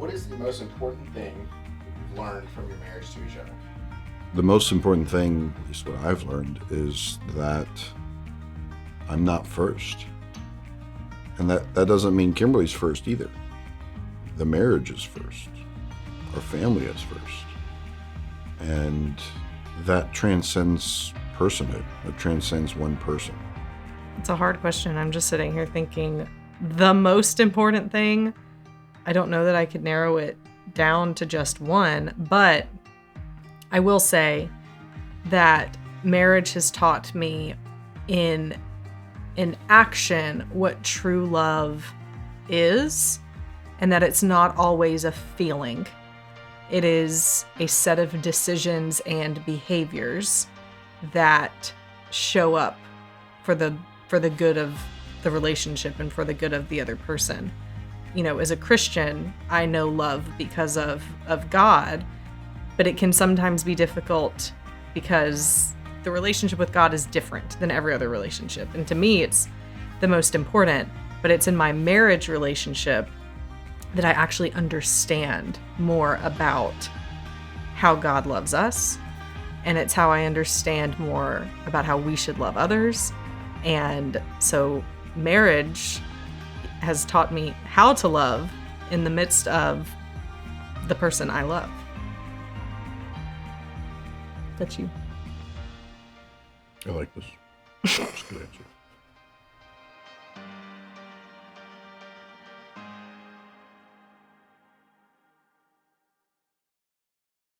what is the most important thing you've learned from your marriage to each other? The most important thing, at least what I've learned, is that I'm not first. And that doesn't mean Kimberly's first either. The marriage is first. Our family is first. And that transcends personhood. It transcends one person. It's a hard question. I'm just sitting here thinking the most important thing, I don't know that I could narrow it down to just one, but I will say that marriage has taught me in action what true love is, and that it's not always a feeling. It is a set of decisions and behaviors that show up for the good of the relationship and for the good of the other person. You know, as a Christian, I know love because of God, but it can sometimes be difficult because the relationship with God is different than every other relationship. And to me, it's the most important, but it's in my marriage relationship that I actually understand more about how God loves us. And it's how I understand more about how we should love others. And so marriage has taught me how to love in the midst of the person I love. That's you. I like this. That's a good answer.